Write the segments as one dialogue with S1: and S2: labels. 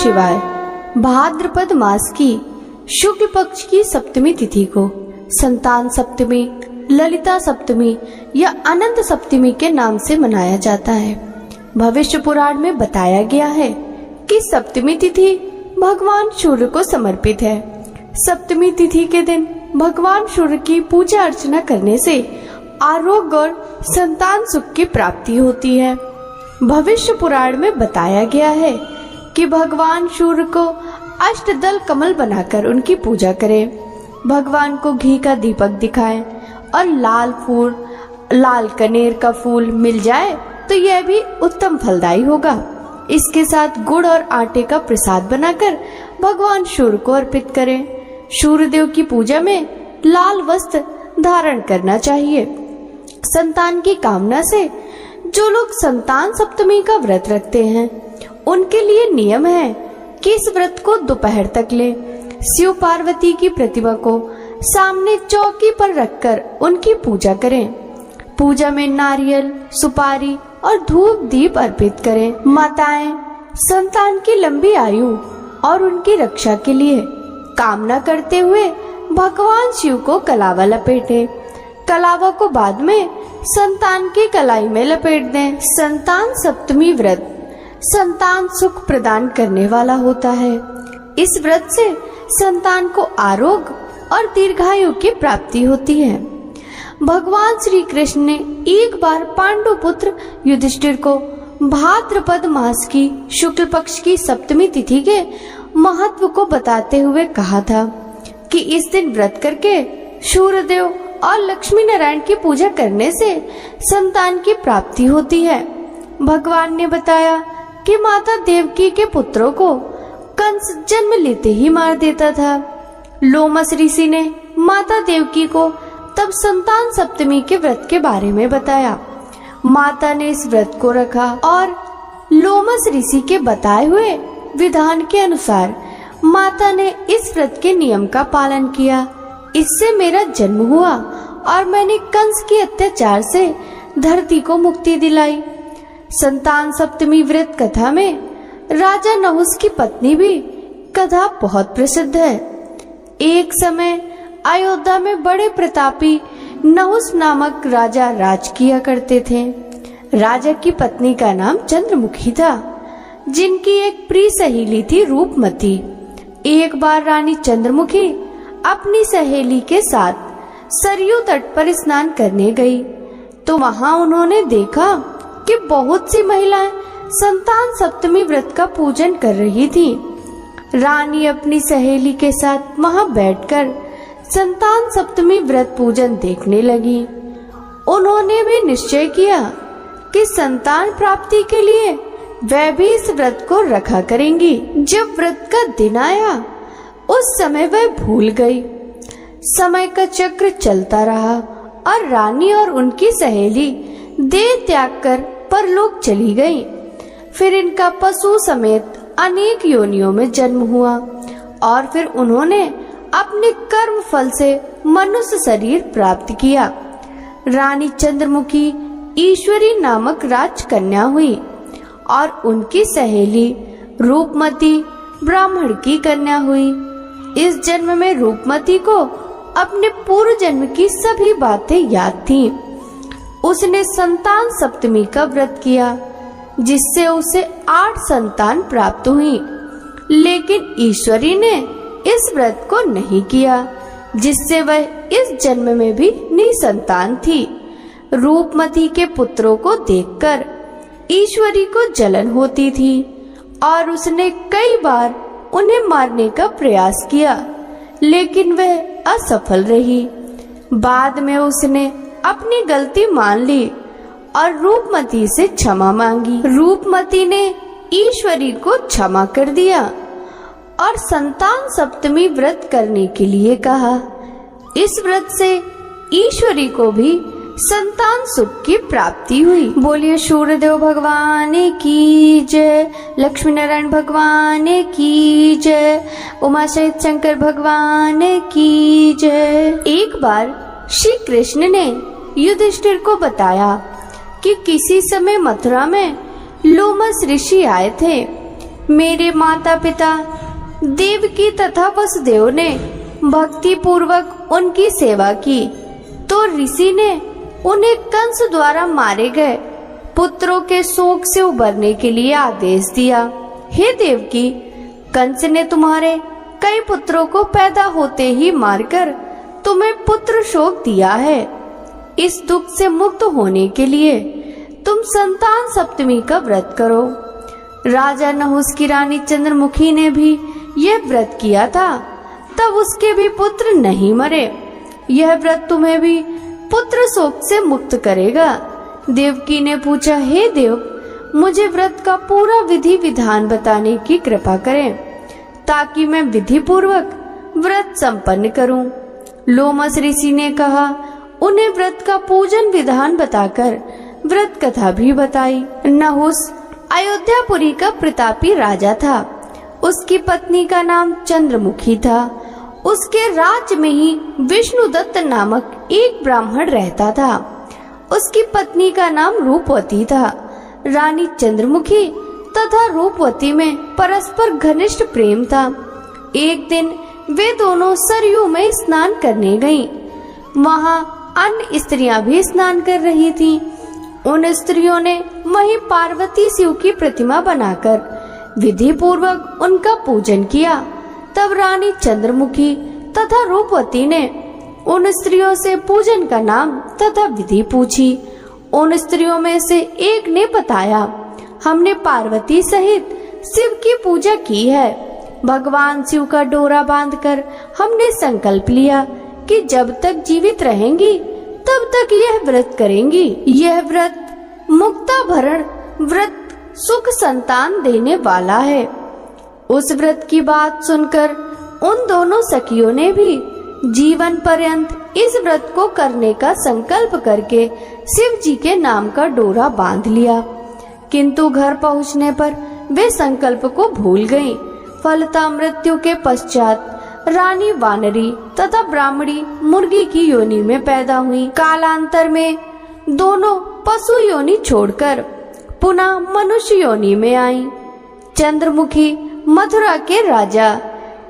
S1: शिवाय। भाद्रपद मास की शुक्ल पक्ष की सप्तमी तिथि को संतान सप्तमी, ललिता सप्तमी या अनंत सप्तमी के नाम से मनाया जाता है। भविष्य पुराण में बताया गया है कि सप्तमी तिथि भगवान सूर्य को समर्पित है। सप्तमी तिथि के दिन भगवान सूर्य की पूजा अर्चना करने से आरोग्य और संतान सुख की प्राप्ति होती है। भविष्य पुराण में बताया गया है कि भगवान सूर्य को अष्टदल कमल बनाकर उनकी पूजा करें, भगवान को घी का दीपक दिखाएं और लाल कनेर का फूल मिल जाए तो यह भी उत्तम फलदायी होगा। इसके साथ गुड़ और आटे का प्रसाद बनाकर भगवान सूर्य को अर्पित करें। सूर्य देव की पूजा में लाल वस्त्र धारण करना चाहिए। संतान की कामना से जो लोग संतान सप्तमी का व्रत रखते हैं उनके लिए नियम है कि इस व्रत को दोपहर तक ले शिव पार्वती की प्रतिमा को सामने चौकी पर रखकर उनकी पूजा करें। पूजा में नारियल, सुपारी और धूप दीप अर्पित करें। माताएं संतान की लंबी आयु और उनकी रक्षा के लिए कामना करते हुए भगवान शिव को कलावा लपेटें। कलावा को बाद में संतान की कलाई में लपेट दें। संतान सप्तमी व्रत संतान सुख प्रदान करने वाला होता है। इस व्रत से संतान को आरोग्य और दीर्घायु की प्राप्ति होती है। भगवान श्री कृष्ण ने एक बार पांडु पुत्र युधिष्ठिर को भाद्रपद मास की शुक्ल पक्ष की सप्तमी तिथि के महत्व को बताते हुए कहा था कि इस दिन व्रत करके सूर्यदेव और लक्ष्मी नारायण की पूजा करने से संतान की प्राप्ति होती है। भगवान ने बताया कि माता देवकी के पुत्रों को कंस जन्म लेते ही मार देता था। लोमस ऋषि ने माता देवकी को तब संतान सप्तमी के व्रत के बारे में बताया। माता ने इस व्रत को रखा और लोमस ऋषि के बताए हुए विधान के अनुसार माता ने इस व्रत के नियम का पालन किया। इससे मेरा जन्म हुआ और मैंने कंस के अत्याचार से धरती को मुक्ति दिलाई। संतान सप्तमी व्रत कथा में राजा नहुस की पत्नी भी कथा बहुत प्रसिद्ध है। एक समय अयोध्या में बड़े प्रतापी नहुस नामक राजा राज किया करते थे। राजा की पत्नी का नाम चंद्रमुखी था, जिनकी एक प्रिय सहेली थी रूपमती। एक बार रानी चंद्रमुखी अपनी सहेली के साथ सरयू तट पर स्नान करने गई तो वहां उन्होंने देखा कि बहुत सी महिलाएं संतान सप्तमी व्रत का पूजन कर रही थी। रानी अपनी सहेली के साथ वहां बैठकर संतान सप्तमी व्रत पूजन देखने लगी। उन्होंने भी निश्चय किया कि संतान प्राप्ति के लिए वह भी इस व्रत को रखा करेंगी। जब व्रत का दिन आया उस समय वह भूल गई। समय का चक्र चलता रहा और रानी और उनकी सहेली देह त्याग कर परलोक चली गई। फिर इनका पशु समेत अनेक योनियों में जन्म हुआ और फिर उन्होंने अपने कर्म फल से मनुष्य शरीर प्राप्त किया। रानी चंद्रमुखी ईश्वरी नामक राजकन्या हुई और उनकी सहेली रूपमती ब्राह्मण की कन्या हुई। इस जन्म में रूपमती को अपने पूर्व जन्म की सभी बातें याद थीं। उसने संतान सप्तमी का व्रत किया जिससे उसे 8 संतान प्राप्त हुई, लेकिन ईश्वरी ने इस व्रत को नहीं किया जिससे वह इस जन्म में भी निसंतान थी। रूपमती के पुत्रों को देखकर ईश्वरी को जलन होती थी और उसने कई बार उन्हें मारने का प्रयास किया, लेकिन वह असफल रही। बाद में उसने अपनी गलती मान ली और रूपमती से क्षमा मांगी। रूपमती ने ईश्वरी को क्षमा कर दिया और संतान सप्तमी व्रत करने के लिए कहा। इस व्रत से ईश्वरी को भी संतान सुख की प्राप्ति हुई। बोलिए सूर्यदेव भगवान की जय, लक्ष्मी नारायण भगवान की जय, उमा सहित शंकर भगवान की जय। एक बार श्री कृष्ण ने युधिष्ठिर को बताया कि किसी समय मथुरा में लोमस ऋषि आए थे। मेरे माता पिता देवकी तथा वसुदेव ने भक्ति पूर्वक उनकी सेवा की तो ऋषि ने उन्हें कंस द्वारा मारे गए पुत्रों के शोक से उबरने के लिए आदेश दिया। हे देवकी, कंस ने तुम्हारे कई पुत्रों को पैदा होते ही मारकर तुम्हें पुत्र शोक दिया है। इस दुख से मुक्त होने के लिए तुम संतान सप्तमी का व्रत करो। राजा नहुस की रानी चंद्रमुखी ने भी यह व्रत किया था, तब उसके भी पुत्र नहीं मरे। यह व्रत तुम्हें भी पुत्र शोक से मुक्त करेगा। देवकी ने पूछा, हे देव, मुझे व्रत का पूरा विधि विधान बताने की कृपा करें ताकि मैं विधि पूर्वक व्रत संपन्न करूं। लोमस ऋषि ने कहा, उन्हें व्रत का पूजन विधान बताकर व्रत कथा भी बताई। नहुस अयोध्यापुरी का प्रतापी राजा था। उसकी पत्नी का नाम चंद्रमुखी था। उसके राज्य में ही विष्णुदत्त नामक एक ब्राह्मण रहता था। उसकी पत्नी का नाम रूपवती था। रानी चंद्रमुखी तथा रूपवती में परस्पर घनिष्ठ प्रेम था। एक दिन वे दोनों सरयू में स्नान करने गईं। वहां अन्य स्त्रियां भी स्नान कर रही थीं। उन स्त्रियों ने वहीं पार्वती शिव की प्रतिमा बनाकर विधि पूर्वक उनका पूजन किया। तब रानी चंद्रमुखी तथा रूपवती ने उन स्त्रियों से पूजन का नाम तथा विधि पूछी। उन स्त्रियों में से एक ने बताया, हमने पार्वती सहित शिव की पूजा की है। भगवान शिव का डोरा बांधकर हमने संकल्प लिया कि जब तक जीवित रहेंगी तब तक यह व्रत करेंगी। यह व्रत मुक्ताभरण व्रत सुख संतान देने वाला है। उस व्रत की बात सुनकर उन दोनों सखियों ने भी जीवन पर्यंत इस व्रत को करने का संकल्प करके शिव जी के नाम का डोरा बांध लिया। किंतु घर पहुंचने पर वे संकल्प को भूल गईं। फलतः मृत्यु के पश्चात रानी वानरी तथा ब्राह्मणी मुर्गी की योनि में पैदा हुई। कालांतर में दोनों पशु योनि छोड़कर पुनः मनुष्य योनि में आई। चंद्रमुखी मथुरा के राजा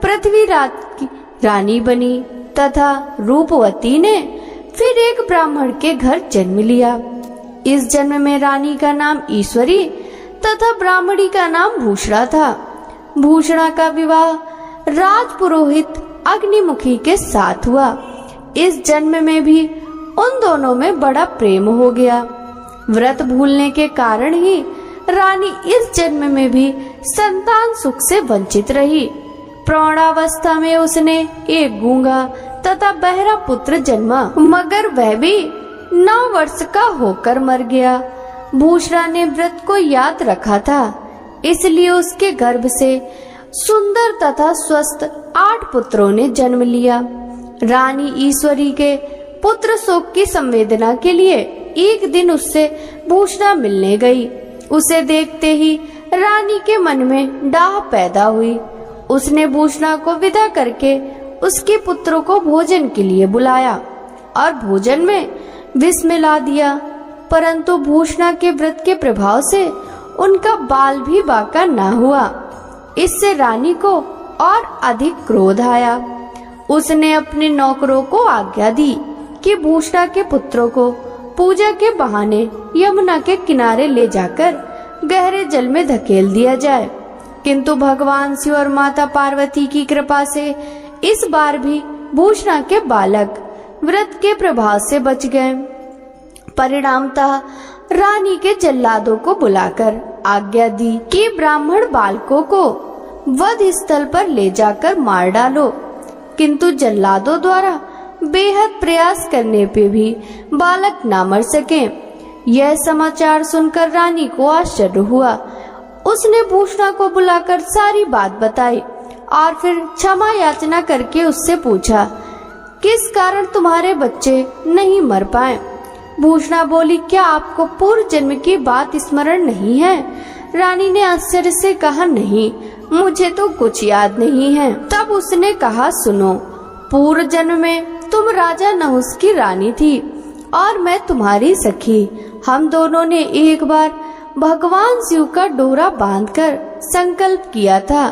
S1: पृथ्वीराज की रानी बनी तथा रूपवती ने फिर एक ब्राह्मण के घर जन्म लिया। इस जन्म में रानी का नाम ईश्वरी तथा ब्राह्मणी का नाम भूषणा था। भूषणा का विवाह राजपुरोहित अग्निमुखी के साथ हुआ। इस जन्म में भी उन दोनों में बड़ा प्रेम हो गया। व्रत भूलने के कारण ही रानी इस जन्म में भी संतान सुख से वंचित रही। प्रौढ़ावस्था में उसने एक गूंगा तथा बहरा पुत्र जन्मा, मगर वह भी 9 वर्ष का होकर मर गया। भूषणा ने व्रत को याद रखा था, इसलिए उसके गर्भ से सुंदर तथा स्वस्थ 8 पुत्रों ने जन्म लिया। रानी ईश्वरी के पुत्र शोक की संवेदना के लिए एक दिन उससे भूषणा मिलने गई। उसे देखते ही रानी के मन में डाह पैदा हुई। उसने भूषणा को विदा करके उसके पुत्रों को भोजन के लिए बुलाया और भोजन में विष मिला दिया, परंतु भूषणा के व्रत के प्रभाव से उनका बाल भी बाका न हुआ। इससे रानी को और अधिक क्रोध आया। उसने अपने नौकरों को आज्ञा दी कि भूषणा के पुत्रों को पूजा के बहाने यमुना के किनारे ले जाकर गहरे जल में धकेल दिया जाए। किंतु भगवान शिव और माता पार्वती की कृपा से इस बार भी भूषणा के बालक व्रत के प्रभाव से बच गए। परिणामतः रानी के जल्लादों को बुलाकर आज्ञा दी कि ब्राह्मण बालकों को वध स्थल पर ले जाकर मार डालो। किंतु जल्लादों द्वारा बेहद प्रयास करने पे भी बालक ना मर सके। यह समाचार सुनकर रानी को आश्चर्य हुआ। उसने भूषणा को बुलाकर सारी बात बताई और फिर क्षमा याचना करके उससे पूछा, किस कारण तुम्हारे बच्चे नहीं मर पाए? भूषणा बोली, क्या आपको पूर्व जन्म की बात स्मरण नहीं है? रानी ने आश्चर्य से कहा, नहीं, मुझे तो कुछ याद नहीं है। तब उसने कहा, सुनो, पूर्व जन्म में तुम राजा नहुस की रानी थी और मैं तुम्हारी सखी। हम दोनों ने एक बार भगवान शिव का डोरा बांधकर संकल्प किया था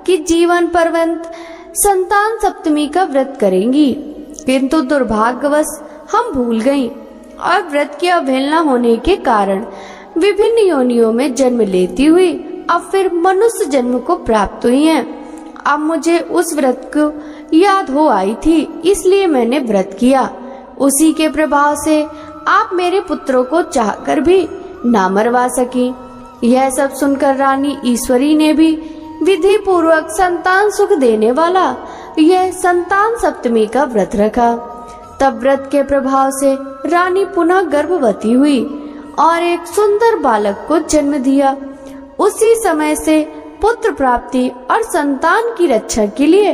S1: कि जीवन पर्यंत संतान सप्तमी का व्रत करेंगी, किंतु दुर्भाग्यवश हम भूल गईं और व्रत की अवहेलना होने के कारण विभिन्न योनियों में जन्म लेती हुई अब फिर मनुष्य जन्म को प्राप्त हुई हैं। अब मुझे उस व्रत को याद हो आई थी, इसलिए मैंने व्रत किया। उसी के प्रभाव से आप मेरे पुत्रों को चाहकर भी ना मरवा सकी। यह सब सुनकर रानी ईश्वरी ने भी विधि पूर्वक संतान सुख देने वाला यह संतान सप्तमी का व्रत रखा। तब व्रत के प्रभाव से रानी पुनः गर्भवती हुई और एक सुंदर बालक को जन्म दिया। उसी समय से पुत्र प्राप्ति और संतान की रक्षा के लिए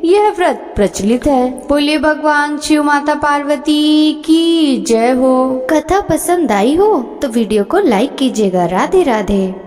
S1: यह व्रत प्रचलित है। बोलिए भगवान शिव माता पार्वती की जय हो। कथा पसंद आई हो तो वीडियो को लाइक कीजिएगा। राधे राधे।